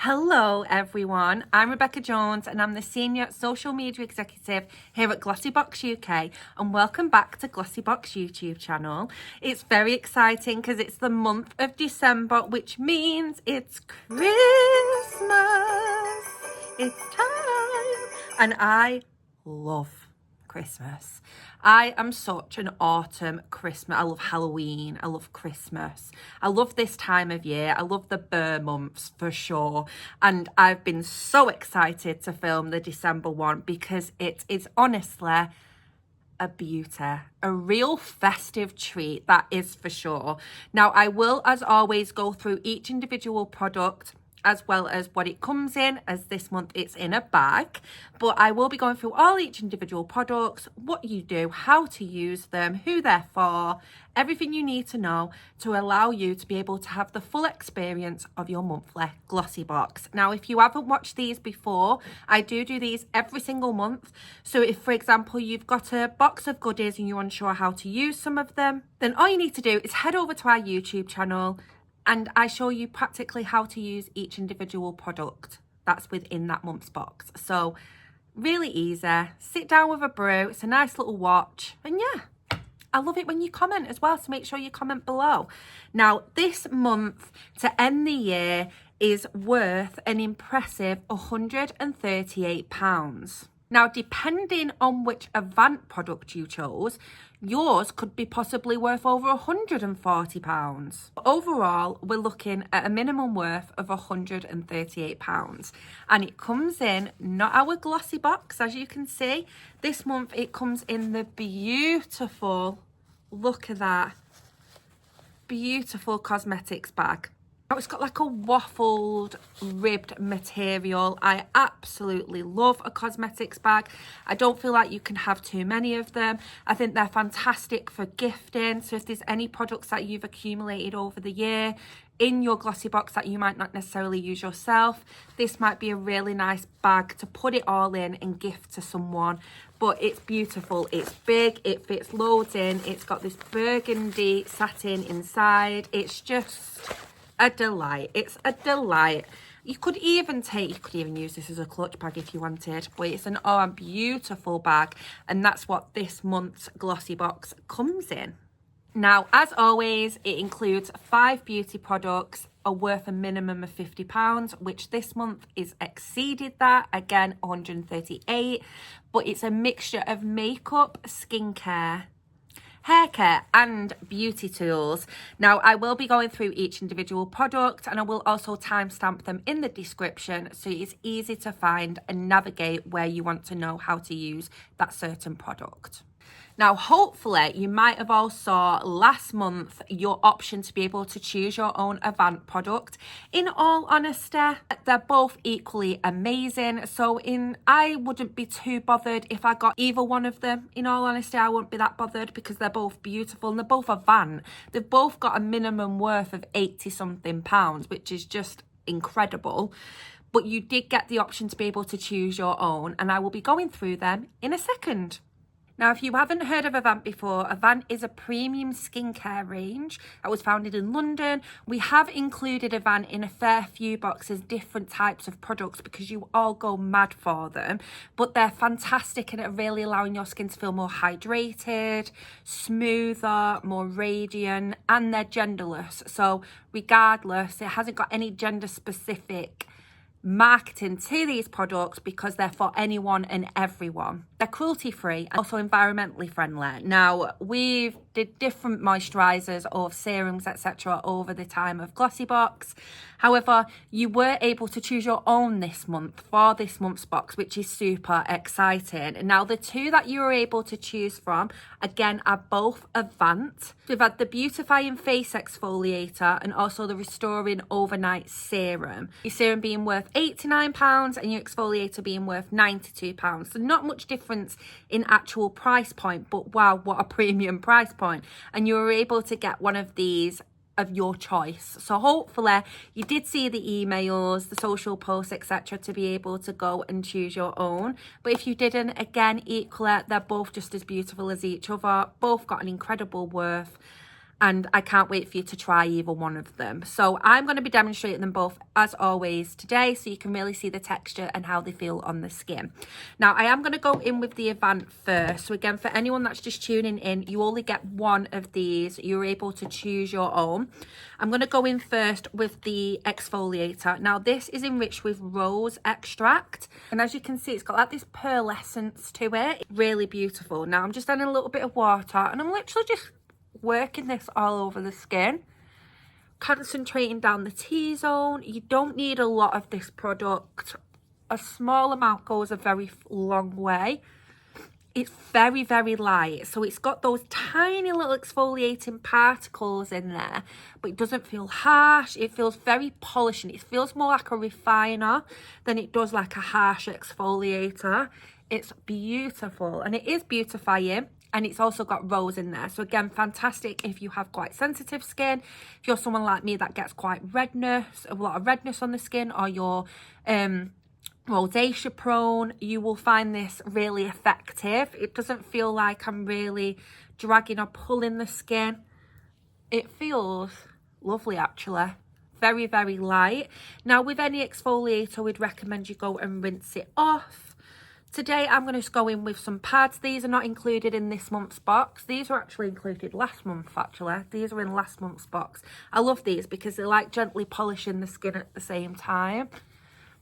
Hello everyone, I'm Rebecca Jones and I'm the Senior Social Media Executive here at GLOSSYBOX UK, and welcome back to GLOSSYBOX YouTube channel. It's very exciting because it's the month of December, which means it's Christmas. It's time and I love Christmas. I am such an autumn Christmas. I love Halloween. I love Christmas. I love this time of year. I love the Burr months for sure. And I've been so excited to film the December one because it is honestly a beauty, a real festive treat, that is for sure. Now, I will, as always, go through each individual product as well as what it comes in, as this month it's in a bag. But I will be going through each individual products, what you do, how to use them, who they're for, everything you need to know to allow you to be able to have the full experience of your monthly glossy box. Now, if you haven't watched these before, I do these every single month. So if, for example, you've got a box of goodies and you're unsure how to use some of them, then all you need to do is head over to our YouTube channel and I show you practically how to use each individual product that's within that month's box. So really easy. Sit down with a brew. It's a nice little watch. And yeah, I love it when you comment as well, so make sure you comment below. Now, this month to end the year is worth an impressive £138. Now, depending on which Avant product you chose, yours could be possibly worth over £140. Overall, we're looking at a minimum worth of £138. And it comes in, not our glossy box, as you can see. This month, it comes in the beautiful, look at that, beautiful cosmetics bag. Now, it's got like a waffled, ribbed material. I absolutely love a cosmetics bag. I don't feel like you can have too many of them. I think they're fantastic for gifting. So if there's any products that you've accumulated over the year in your glossy box that you might not necessarily use yourself, this might be a really nice bag to put it all in and gift to someone. But it's beautiful, it's big, it fits loads in. It's got this burgundy satin inside. It's just a delight. It's a delight. You could even use this as a clutch bag if you wanted, but it's a beautiful bag, and that's what this month's glossy box comes in. Now, as always, it includes 5 beauty products are worth a minimum of £50, which this month is exceeded that, again 138, but it's a mixture of makeup, skincare, hair care and beauty tools. Now, I will be going through each individual product and I will also timestamp them in the description so it's easy to find and navigate where you want to know how to use that certain product. Now, hopefully you might have all saw last month your option to be able to choose your own Avant product. In all honesty, they're both equally amazing. So I wouldn't be too bothered if I got either one of them. In all honesty, I wouldn't be that bothered because they're both beautiful and they're both Avant. They've both got a minimum worth of 80 something pounds, which is just incredible. But you did get the option to be able to choose your own, and I will be going through them in a second. Now, if you haven't heard of Avant before, Avant is a premium skincare range that was founded in London. We have included Avant in a fair few boxes, different types of products, because you all go mad for them. But they're fantastic and at really allowing your skin to feel more hydrated, smoother, more radiant, and they're genderless. So regardless, it hasn't got any gender specific marketing to these products because they're for anyone and everyone. They're cruelty free and also environmentally friendly. Now, we've did different moisturizers or serums, etc. over the time of GLOSSYBOX. However, you were able to choose your own this month for this month's box, which is super exciting. Now, the 2 that you were able to choose from, again, are both Avant. We've had the Beautifying Face Exfoliator and also the Restoring Overnight Serum. Your serum being worth £89 and your exfoliator being worth £92. So not much difference in actual price point, but wow, what a premium price point. And you were able to get one of these of your choice. So hopefully you did see the emails, the social posts, etc. to be able to go and choose your own. But if you didn't, again, equally, they're both just as beautiful as each other. Both got an incredible worth. and I can't wait for you to try either one of them. So I'm going to be demonstrating them both as always today, so you can really see the texture and how they feel on the skin. Now I am going to go in with the Avant first. So again, for anyone that's just tuning in, you only get one of these. You're able to choose your own. I'm going to go in first with the exfoliator. Now this is enriched with rose extract, and as you can see, it's got like this pearlescence to it. Really beautiful. Now I'm just adding a little bit of water, and I'm literally just working this all over the skin, concentrating down the T-zone. You don't need a lot of this product. A small amount goes a very long way. It's very, very light, so it's got those tiny little exfoliating particles in there, but it doesn't feel harsh. It feels very polishing. It feels more like a refiner than it does like a harsh exfoliator. It's beautiful, and it is beautifying. And it's also got rose in there. So again, fantastic if you have quite sensitive skin. If you're someone like me that gets quite redness, a lot of redness on the skin, or you're rosacea prone, you will find this really effective. It doesn't feel like I'm really dragging or pulling the skin. It feels lovely actually. Very, very light. Now with any exfoliator, we'd recommend you go and rinse it off. Today I'm going to just go in with some pads. These are not included in this month's box. These were actually included last month actually. These are in last month's box. I love these because they're like gently polishing the skin at the same time.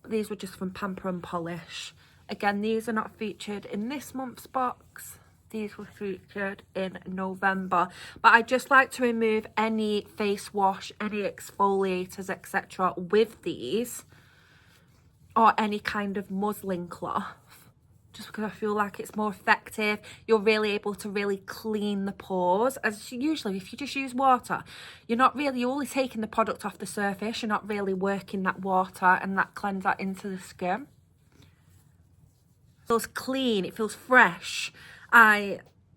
But these were just from Pamper and Polish. Again, these are not featured in this month's box. These were featured in November. But I just like to remove any face wash, any exfoliators, etc. with these, or any kind of muslin cloth, just because I feel like it's more effective. You're really able to really clean the pores, as usually if you just use water, you're only taking the product off the surface. You're not really working that water and that cleanser into the skin. It feels clean, it feels fresh.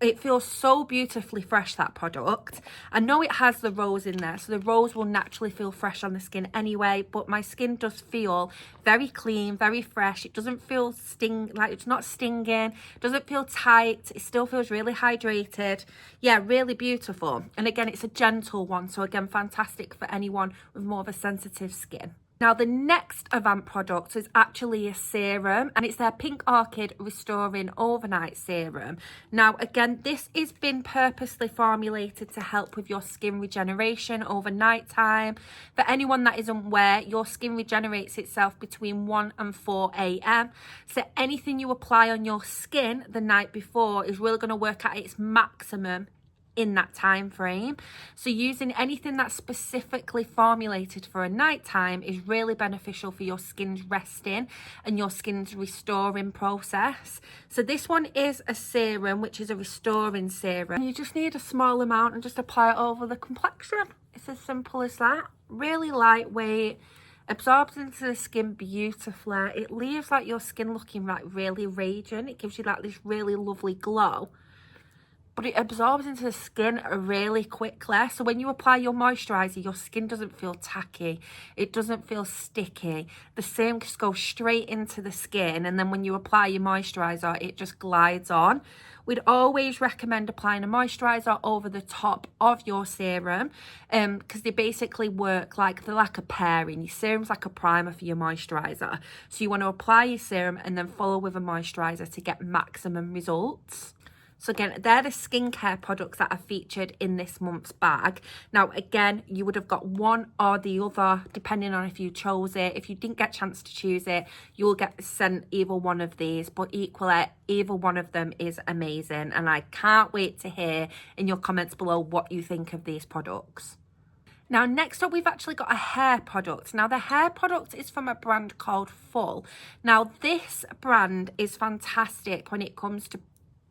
It feels so beautifully fresh, that product. I know it has the rose in there, so the rose will naturally feel fresh on the skin anyway, but my skin does feel very clean, very fresh. It doesn't feel it's not stinging, it doesn't feel tight, it still feels really hydrated. Yeah, really beautiful. And again, it's a gentle one, so again, fantastic for anyone with more of a sensitive skin. Now, the next Avant product is actually a serum, and it's their Pink Orchid Restoring Overnight Serum. Now, again, this has been purposely formulated to help with your skin regeneration overnight time. For anyone that isn't aware, your skin regenerates itself between 1 and 4 a.m. So anything you apply on your skin the night before is really going to work at its maximum in that time frame. So using anything that's specifically formulated for a nighttime is really beneficial for your skin's resting and your skin's restoring process. So this one is a serum, which is a restoring serum. You just need a small amount and just apply it over the complexion. It's as simple as that. Really lightweight, absorbs into the skin beautifully. It leaves like your skin looking like really radiant. It gives you like this really lovely glow, but it absorbs into the skin really quickly. So when you apply your moisturiser, your skin doesn't feel tacky. It doesn't feel sticky. The serum just goes straight into the skin, and then when you apply your moisturiser, it just glides on. We'd always recommend applying a moisturiser over the top of your serum, because they basically work like, they're like a pairing. Your serum's like a primer for your moisturiser. So you want to apply your serum and then follow with a moisturiser to get maximum results. So again, they're the skincare products that are featured in this month's bag. Now, again, you would have got one or the other, depending on if you chose it. If you didn't get a chance to choose it, you'll get sent either one of these. But equally, either one of them is amazing. And I can't wait to hear in your comments below what you think of these products. Now, next up, we've actually got a hair product. Now, the hair product is from a brand called FUL. Now, this brand is fantastic when it comes to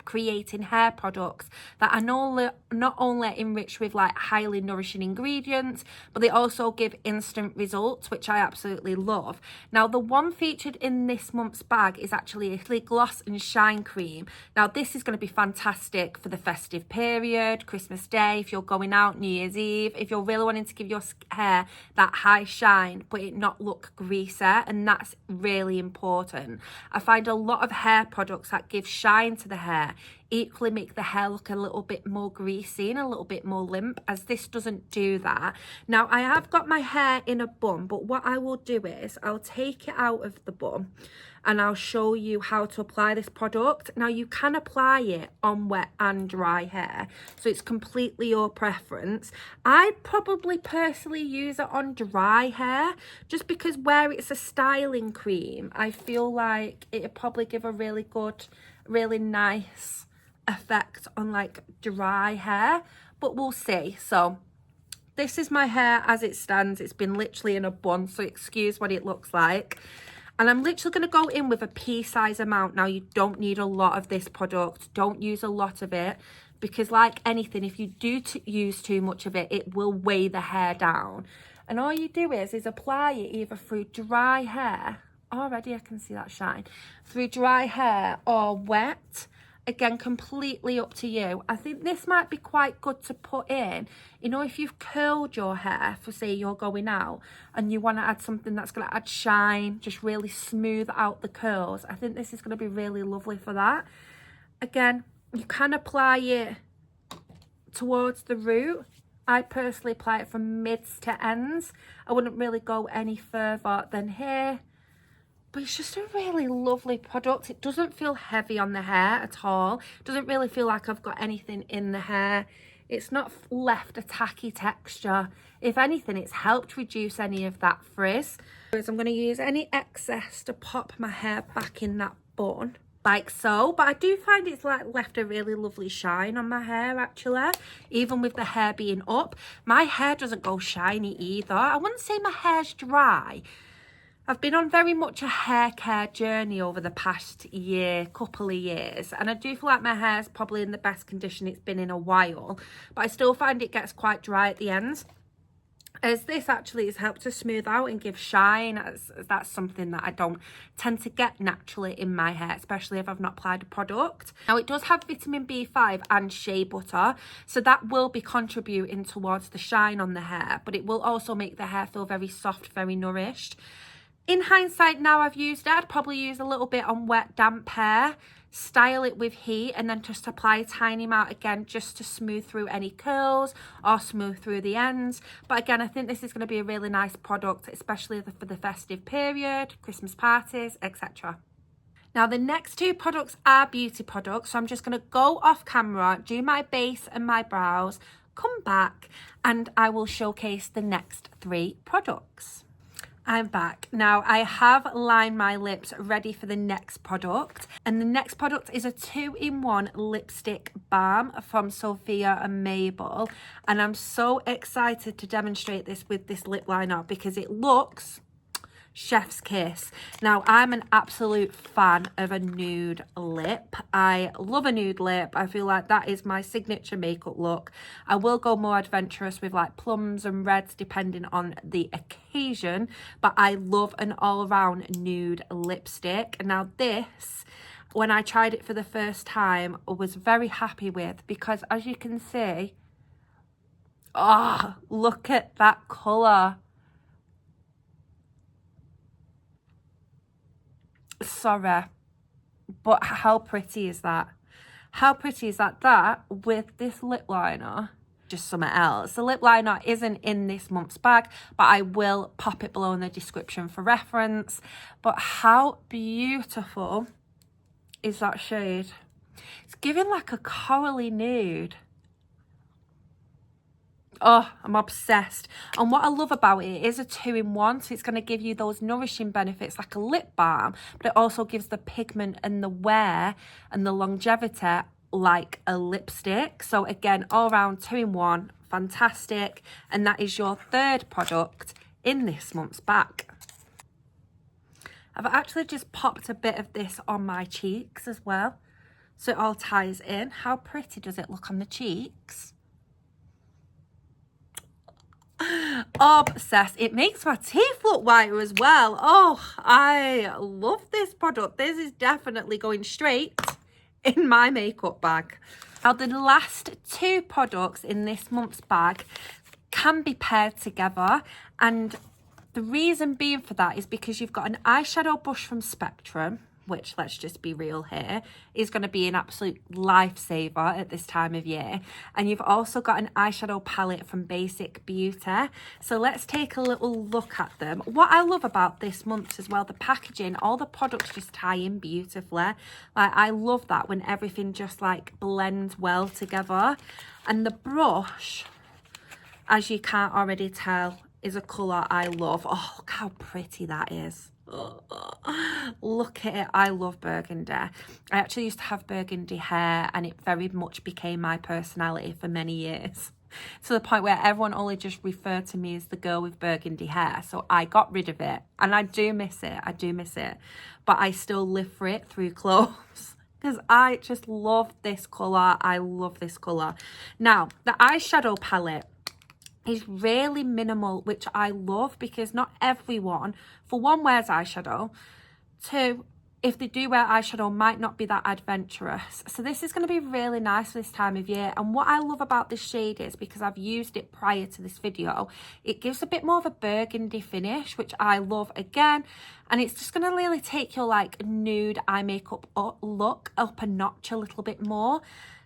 creating hair products that are not only enriched with like highly nourishing ingredients, but they also give instant results, which I absolutely love. Now, the one featured in this month's bag is actually a Gloss and Shine Cream. Now, this is going to be fantastic for the festive period, Christmas Day, if you're going out, New Year's Eve, if you're really wanting to give your hair that high shine, but it not look greasy, and that's really important. I find a lot of hair products that give shine to the hair equally make the hair look a little bit more greasy and a little bit more limp, as this doesn't do that. Now, I have got my hair in a bun, but what I will do is I'll take it out of the bun and I'll show you how to apply this product. Now, you can apply it on wet and dry hair, so it's completely your preference. I'd probably personally use it on dry hair, just because where it's a styling cream, I feel like it'd probably give a really good, really nice effect on like dry hair, but we'll see. So this is my hair as it stands. It's been literally in a bun, so excuse what it looks like. And I'm literally going to go in with a pea-size amount. Now, you don't need a lot of this product. Don't use a lot of it, because like anything, if you do use too much of it, it will weigh the hair down. And all you do is apply it either through dry hair. Already I can see that shine. Through dry hair or wet. Again, completely up to you. I think this might be quite good to put in, you know, if you've curled your hair for, say, you're going out and you want to add something that's going to add shine, just really smooth out the curls. I think this is going to be really lovely for that. Again, you can apply it towards the root. I personally apply it from mids to ends. I wouldn't really go any further than here. But it's just a really lovely product. It doesn't feel heavy on the hair at all. It doesn't really feel like I've got anything in the hair. It's not left a tacky texture. If anything, it's helped reduce any of that frizz. So I'm going to use any excess to pop my hair back in that bun, like so. But I do find it's like left a really lovely shine on my hair, actually, even with the hair being up. My hair doesn't go shiny either. I wouldn't say my hair's dry. I've been on very much a hair care journey over the past couple of years, and I do feel like my hair's probably in the best condition it's been in a while, but I still find it gets quite dry at the ends. As this actually has helped to smooth out and give shine, as that's something that I don't tend to get naturally in my hair, especially if I've not applied a product. Now, it does have vitamin B5 and shea butter, so that will be contributing towards the shine on the hair, but it will also make the hair feel very soft, very nourished. In hindsight, now I've used it, I'd probably use a little bit on wet, damp hair, style it with heat, and then just apply a tiny amount again, just to smooth through any curls or smooth through the ends. But again, I think this is going to be a really nice product, especially for the festive period, Christmas parties, etc. Now, the next two products are beauty products, so I'm just going to go off camera, do my base and my brows, come back, and I will showcase the next three products. I'm back. Now, I have lined my lips ready for the next product, and the next product is a 2-in-1 lipstick balm from Sophia and Mabelle, and I'm so excited to demonstrate this with this lip liner because it looks chef's kiss. Now, I'm an absolute fan of a nude lip. I love a nude lip. I feel like that is my signature makeup look. I will go more adventurous with like plums and reds depending on the occasion, but I love an all-around nude lipstick. Now, this, when I tried it for the first time, I was very happy with, because as you can see, oh, look at that colour. Sorry, but how pretty is that? How pretty is that? That with this lip liner, just something else. The lip liner isn't in this month's bag, but I will pop it below in the description for reference. But how beautiful is that shade? It's giving like a corally nude. Oh, I'm obsessed. And what I love about it is a 2-in-1, so it's going to give you those nourishing benefits like a lip balm, but it also gives the pigment and the wear and the longevity like a lipstick. So again, all around 2-in-1, fantastic. And that is your third product in this month's bag. I've actually just popped a bit of this on my cheeks as well, so it all ties in. How pretty does it look on the cheeks? Obsessed. It makes my teeth look whiter as well. Oh, I love this product. This is definitely going straight in my makeup bag. Now, the last two products in this month's bag can be paired together, and the reason being for that is because you've got an eyeshadow brush from Spectrum, which, let's just be real here, is going to be an absolute lifesaver at this time of year. And you've also got an eyeshadow palette from Basic Beauty. So let's take a little look at them. What I love about this month as well, the packaging, all the products just tie in beautifully. Like, I love that when everything just like blends well together. And the brush, as you can't already tell, is a colour I love. Oh, look how pretty that is. Oh, look at it. I love burgundy. I actually used to have burgundy hair, and it very much became my personality for many years, to the point where everyone only just referred to me as the girl with burgundy hair. So I got rid of it, and I do miss it. I do miss it, but I still live for it through clothes because I just love this colour. I love this colour. Now, the eyeshadow palette is really minimal, which I love, because not everyone, for one, wears eyeshadow. Two, if they do wear eyeshadow, might not be that adventurous. So this is going to be really nice this time of year. And what I love about this shade is, because I've used it prior to this video, it gives a bit more of a burgundy finish, which I love again. And it's just going to really take your like nude eye makeup look up a notch a little bit more.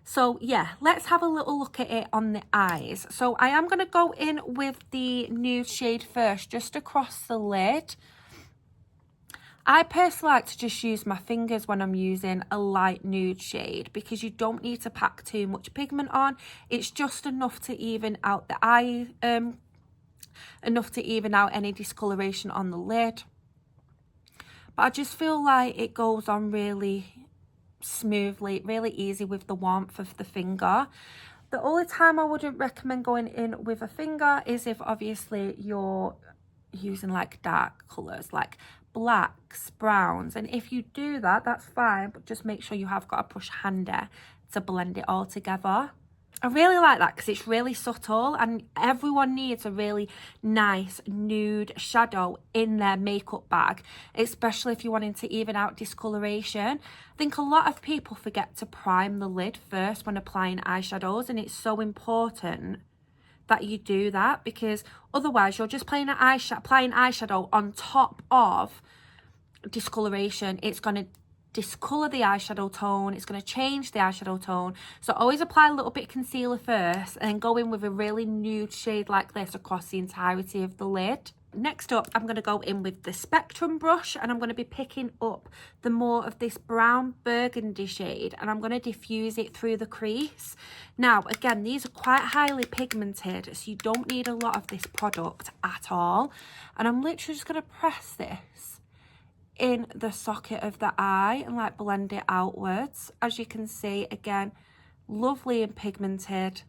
So yeah, let's have a little look at it on the eyes. So I am going to go in with the nude shade first, just across the lid. I personally like to just use my fingers when I'm using a light nude shade, because you don't need to pack too much pigment on. It's just enough to even out the eye, enough to even out any discoloration on the lid. But I just feel like it goes on really smoothly, really easy with the warmth of the finger. The only time I wouldn't recommend going in with a finger is if obviously you're using like dark colors like blacks, browns, and if you do that, that's fine, but just make sure you have got a brush handy to blend it all together. I really like that because it's really subtle, and everyone needs a really nice nude shadow in their makeup bag, especially if you're wanting to even out discoloration. I think a lot of people forget to prime the lid first when applying eyeshadows, and it's so important that you do that, because otherwise you're just applying eyeshadow on top of discoloration. It's going to discolor the eyeshadow tone, it's going to change the eyeshadow tone. So always apply a little bit of concealer first, and then go in with a really nude shade like this across the entirety of the lid. Next up, I'm going to go in with the Spectrum brush, and I'm going to be picking up the more of this brown burgundy shade, and I'm going to diffuse it through the crease. Now, again, these are quite highly pigmented, so you don't need a lot of this product at all. And I'm literally just going to press this in the socket of the eye and like blend it outwards. As you can see, again, lovely and pigmented.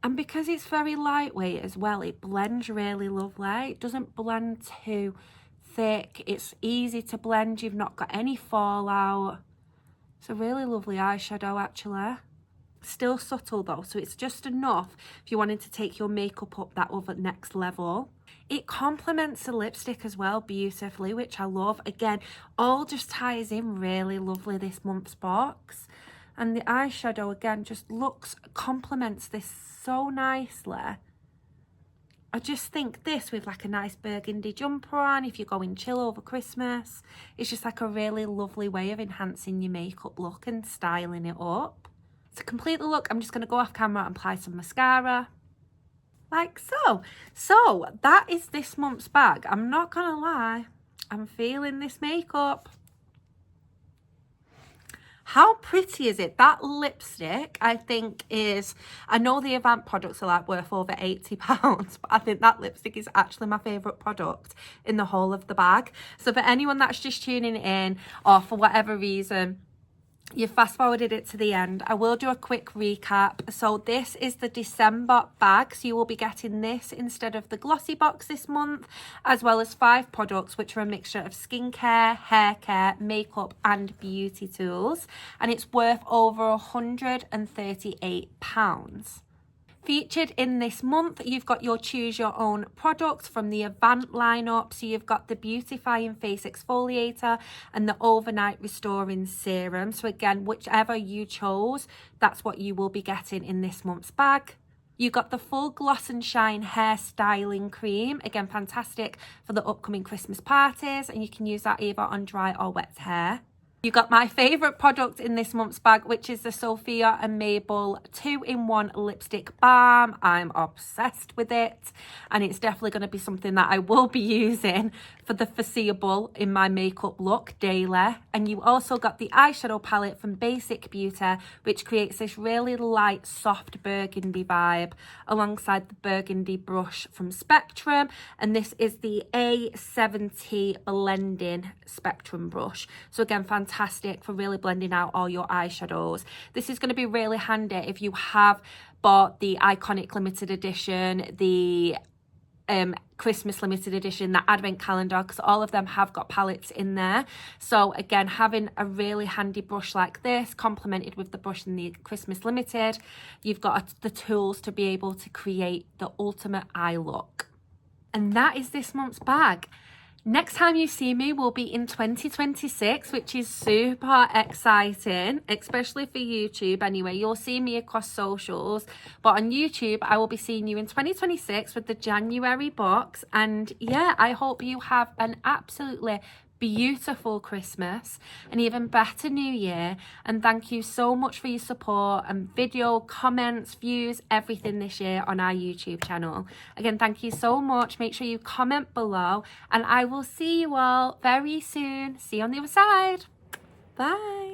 And because it's very lightweight as well, it blends really lovely. It doesn't blend too thick. It's easy to blend. You've not got any fallout. It's a really lovely eyeshadow, actually. Still subtle though, so it's just enough if you wanted to take your makeup up that other next level. It complements the lipstick as well beautifully, which I love. Again, all just ties in really lovely this month's box. And the eyeshadow, again, just complements this so nicely. I just think this with like a nice burgundy jumper on, if you're going chill over Christmas, it's just like a really lovely way of enhancing your makeup look and styling it up. To complete the look, I'm just going to go off camera and apply some mascara. Like so. So that is this month's bag. I'm not going to lie, I'm feeling this makeup. How pretty is it? That lipstick, I think is, I know the Avant products are like worth over £80, but I think that lipstick is actually my favourite product in the whole of the bag. So for anyone that's just tuning in, or for whatever reason, you fast forwarded it to the end, I will do a quick recap. So this is the December bag, so you will be getting this instead of the GLOSSYBOX this month, as well as 5 products which are a mixture of skincare, hair care, makeup and beauty tools, and it's worth over £138. Featured in this month, you've got your choose your own products from the Avant lineup. So you've got the Beautifying Face Exfoliator and the Overnight Restoring Serum. So again, whichever you chose, that's what you will be getting in this month's bag. You got the Full Gloss and Shine Hair Styling Cream. Again, fantastic for the upcoming Christmas parties, and you can use that either on dry or wet hair. You got my favourite product in this month's bag, which is the Sophia and Mabelle 2-in-1 Lipstick Balm. I'm obsessed with it, and it's definitely going to be something that I will be using for the foreseeable in my makeup look daily. And you also got the eyeshadow palette from Basic Beauty, which creates this really light, soft burgundy vibe, alongside the burgundy brush from Spectrum. And this is the A70 blending Spectrum brush. So again, fantastic for really blending out all your eyeshadows. This is going to be really handy if you have bought the Iconic limited edition, the Christmas limited edition, the advent calendar, because all of them have got palettes in there. So again, having a really handy brush like this complemented with the brush in the Christmas limited, you've got the tools to be able to create the ultimate eye look. And that is this month's bag. Next time you see me will be in 2026, which is super exciting, especially for YouTube anyway. You'll see me across socials, but on YouTube, I will be seeing you in 2026 with the January box. And yeah, I hope you have an absolutely beautiful Christmas, an even better New Year, and thank you so much for your support and video, comments, views, everything this year on our YouTube channel. Again, thank you so much. Make sure you comment below, and I will see you all very soon. See you on the other side. Bye.